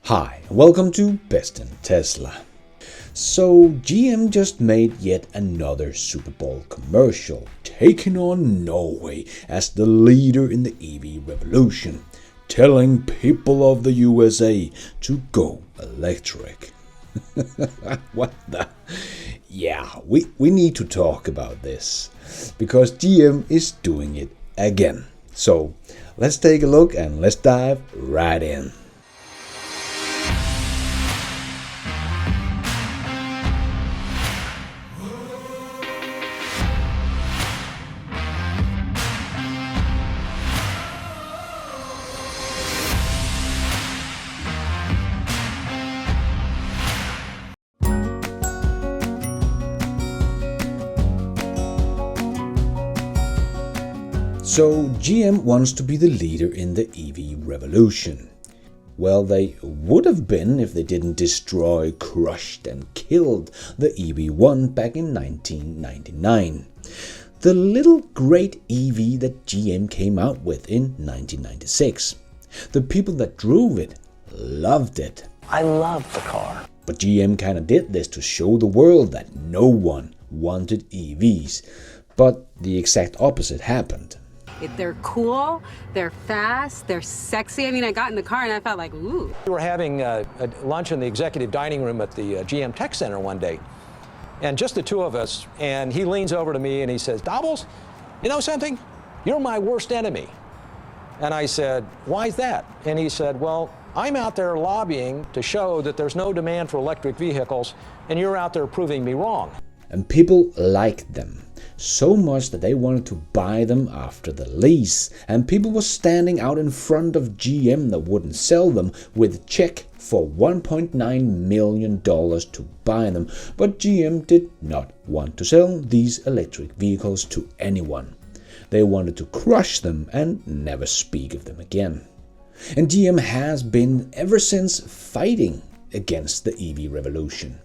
Hi, and welcome to Best in Tesla. So GM just made yet another Super Bowl commercial, taking on Norway as the leader in the EV revolution, telling people of the USA to go electric. What the? Yeah, we need to talk about this, because GM is doing it again. So let's take a look and let's dive right in. So GM wants to be the leader in the EV revolution. Well, they would have been if they didn't destroy, crushed and killed the EV1 back in 1999. The little great EV that GM came out with in 1996. The people that drove it loved it. I love the car. But GM kind of did this to show the world that no one wanted EVs. But the exact opposite happened. They're cool, they're fast, they're sexy. I mean, I got in the car and I felt like, ooh. We were having a lunch in the executive dining room at the GM Tech Center one day, and just the two of us, and he leans over to me and he says, "Dobbles, you know something? You're my worst enemy." And I said, "Why is that?" And he said, "Well, I'm out there lobbying to show that there's no demand for electric vehicles, and you're out there proving me wrong." And people liked them so much that they wanted to buy them after the lease, and people were standing out in front of GM that wouldn't sell them with a check for $1.9 million to buy them. But GM did not want to sell these electric vehicles to anyone. They wanted to crush them and never speak of them again. And GM has been ever since fighting against the EV revolution.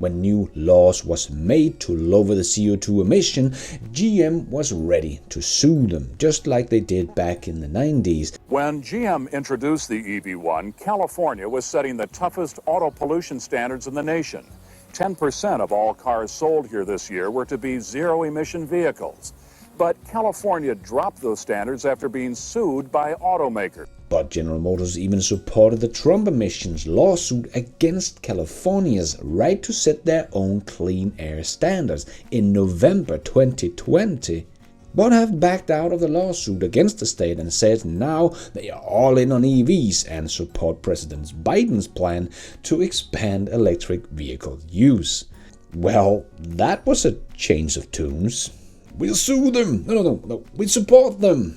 When new laws was made to lower the CO2 emission, GM was ready to sue them, just like they did back in the 90s. When GM introduced the EV1, California was setting the toughest auto pollution standards in the nation. 10% of all cars sold here this year were to be zero-emission vehicles. But California dropped those standards after being sued by automakers. But General Motors even supported the Trump emissions lawsuit against California's right to set their own clean air standards in November 2020, but have backed out of the lawsuit against the state and said now they are all in on EVs and support President Biden's plan to expand electric vehicle use. Well, that was a change of tunes. We'll sue them. No, we support them.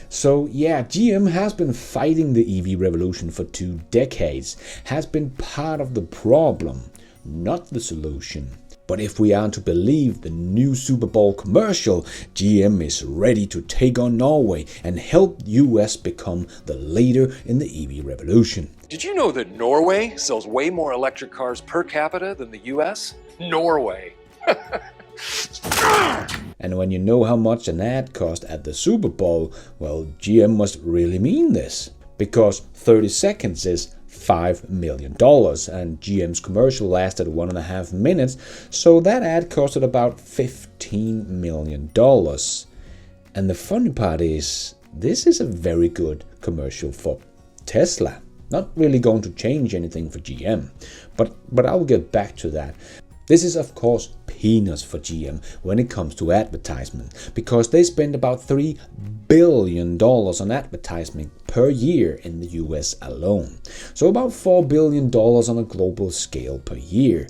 So yeah, GM has been fighting the EV revolution for 2 decades, has been part of the problem, not the solution. But if we are to believe the new Super Bowl commercial, GM is ready to take on Norway and help US become the leader in the EV revolution. Did you know that Norway sells way more electric cars per capita than the US? Norway. And when you know how much an ad cost at the Super Bowl, well, GM must really mean this. Because 30 seconds is $5 million, and GM's commercial lasted 1.5 minutes, so that ad costed about $15 million. And the funny part is, this is a very good commercial for Tesla. Not really going to change anything for GM, but I'll get back to that. This is of course peanuts for GM when it comes to advertisement, because they spend about $3 billion on advertising per year in the US alone. So about $4 billion on a global scale per year.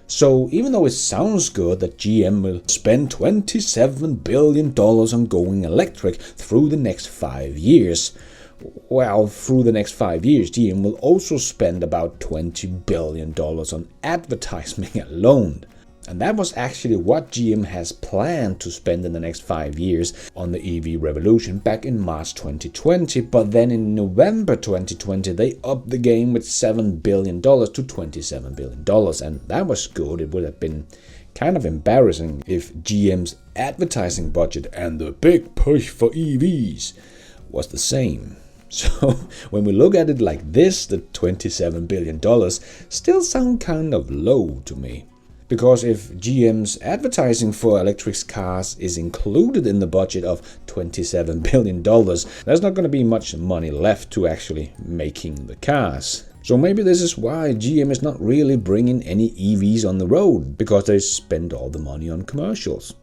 So even though it sounds good that GM will spend $27 billion on going electric through the next 5 years, well, through the next 5 years, GM will also spend about $20 billion on advertising alone. And that was actually what GM has planned to spend in the next 5 years on the EV revolution back in March 2020. But then in November 2020, they upped the game with $7 billion to $27 billion. And that was good. It would have been kind of embarrassing if GM's advertising budget and the big push for EVs was the same. So when we look at it like this, the $27 billion still sound kind of low to me. Because if GM's advertising for electric cars is included in the budget of $27 billion, there's not going to be much money left to actually making the cars. So maybe this is why GM is not really bringing any EVs on the road, because they spend all the money on commercials.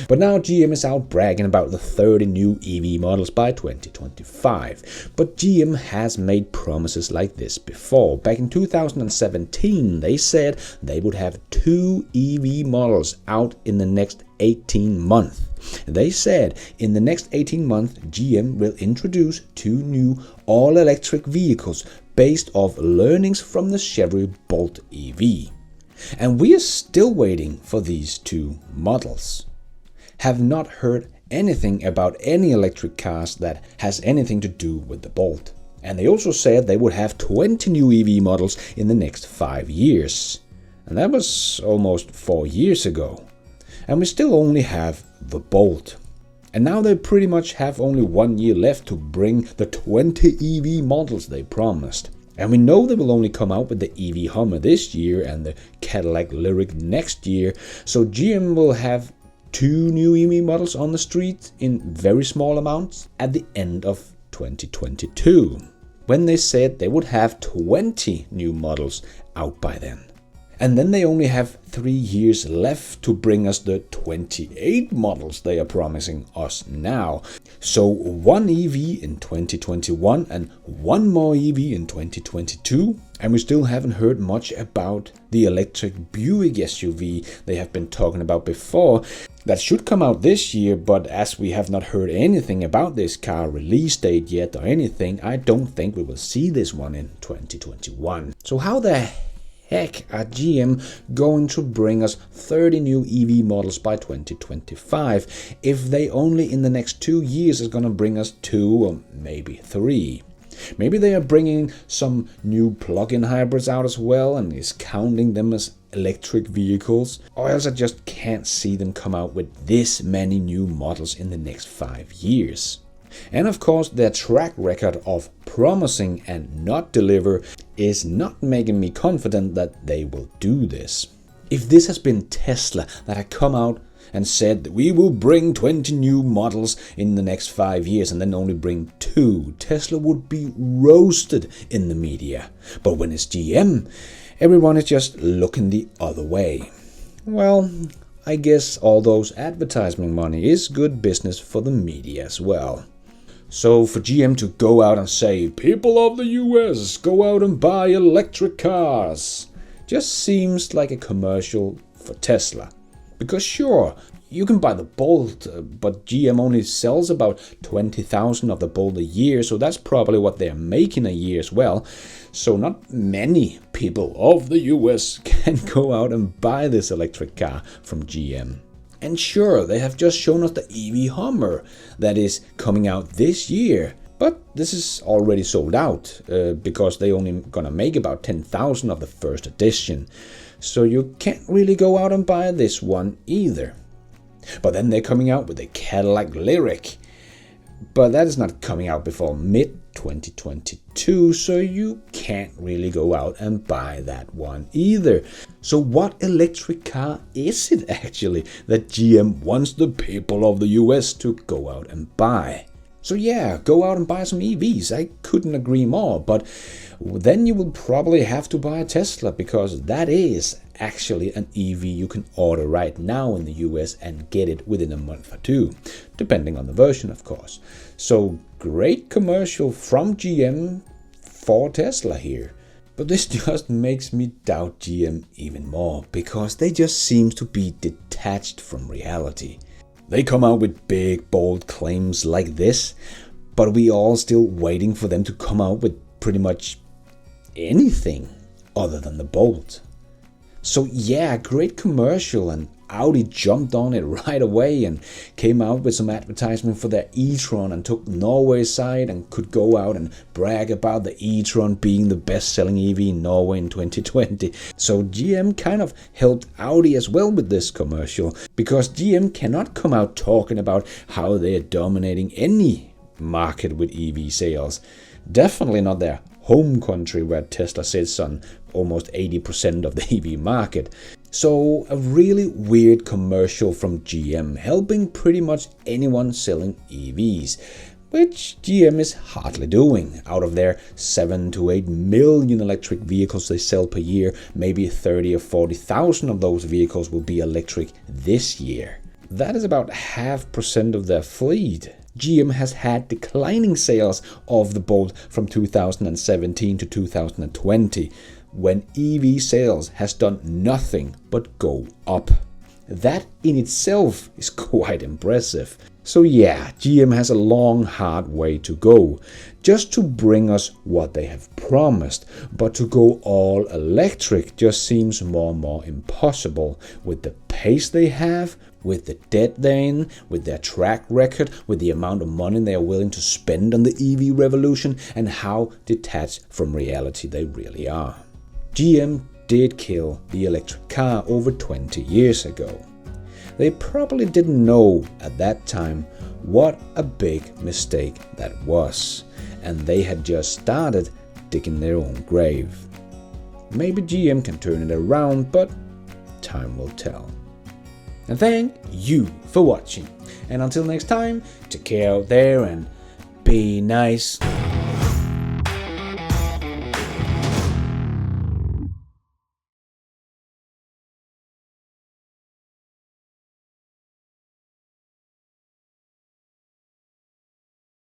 But now GM is out bragging about the 30 new EV models by 2025. But GM has made promises like this before. Back in 2017, they said they would have 2 EV models out in the next 18 months. They said in the next 18 months, GM will introduce 2 new all-electric vehicles based off learnings from the Chevy Bolt EV. And we are still waiting for these 2 models. Have not heard anything about any electric cars that has anything to do with the Bolt. And they also said they would have 20 new EV models in the next 5 years. And that was almost 4 years ago. And we still only have the Bolt. And now they pretty much have only 1 year left to bring the 20 EV models they promised. And we know they will only come out with the EV Hummer this year and the Cadillac Lyriq next year. So GM will have 2 new EV models on the street in very small amounts at the end of 2022, when they said they would have 20 new models out by then. And then they only have 3 years left to bring us the 28 models they are promising us now. So 1 EV in 2021 and 1 more EV in 2022. And we still haven't heard much about the electric Buick SUV they have been talking about before. That should come out this year, but as we have not heard anything about this car release date yet or anything, I don't think we will see this one in 2021. So how the heck are GM going to bring us 30 new EV models by 2025 if they only in the next 2 years is going to bring us 2 or maybe 3? Maybe they are bringing some new plug-in hybrids out as well and is counting them as electric vehicles, or else I just can't see them come out with this many new models in the next 5 years. And of course, their track record of promising and not deliver is not making me confident that they will do this. If this has been Tesla that had come out and said that we will bring 20 new models in the next 5 years and then only bring 2, Tesla would be roasted in the media. But when it's GM, everyone is just looking the other way. Well, I guess all those advertisement money is good business for the media as well. So for GM to go out and say, people of the US, go out and buy electric cars, just seems like a commercial for Tesla. Because sure, you can buy the Bolt, but GM only sells about 20,000 of the Bolt a year, so that's probably what they're making a year as well. So not many people of the US can go out and buy this electric car from GM. And sure, they have just shown us the EV Hummer that is coming out this year. But this is already sold out because they only gonna make about 10,000 of the first edition. So you can't really go out and buy this one either. But then they're coming out with the Cadillac Lyriq. But that is not coming out before mid-2022, so you can't really go out and buy that one either. So what electric car is it actually that GM wants the people of the US to go out and buy? So yeah, go out and buy some EVs, I couldn't agree more, but then you will probably have to buy a Tesla, because that is actually an EV you can order right now in the US and get it within a month or 2, depending on the version of course. So great commercial from GM for Tesla here. But this just makes me doubt GM even more, because they just seem to be detached from reality. They come out with big, bold claims like this, but we all still waiting for them to come out with pretty much anything other than the Bolt. So yeah, great commercial, and Audi jumped on it right away and came out with some advertisement for their e-tron and took Norway's side and could go out and brag about the e-tron being the best-selling EV in Norway in 2020. So GM kind of helped Audi as well with this commercial, because GM cannot come out talking about how they are dominating any market with EV sales. Definitely not their home country where Tesla sits on almost 80% of the EV market. So a really weird commercial from GM helping pretty much anyone selling EVs, which GM is hardly doing. Out of their 7 to 8 million electric vehicles they sell per year, maybe 30 or 40,000 of those vehicles will be electric this year. That is about 0.5% of their fleet. GM has had declining sales of the Bolt from 2017 to 2020, when EV sales has done nothing but go up. That in itself is quite impressive. So yeah, GM has a long, hard way to go just to bring us what they have promised, but to go all electric just seems more and more impossible with the pace they have, with the debt they're in, with their track record, with the amount of money they are willing to spend on the EV revolution, and how detached from reality they really are. GM did kill the electric car over 20 years ago. They probably didn't know at that time what a big mistake that was, and they had just started digging their own grave. Maybe GM can turn it around, but time will tell. And thank you for watching, and until next time, take care out there and be nice.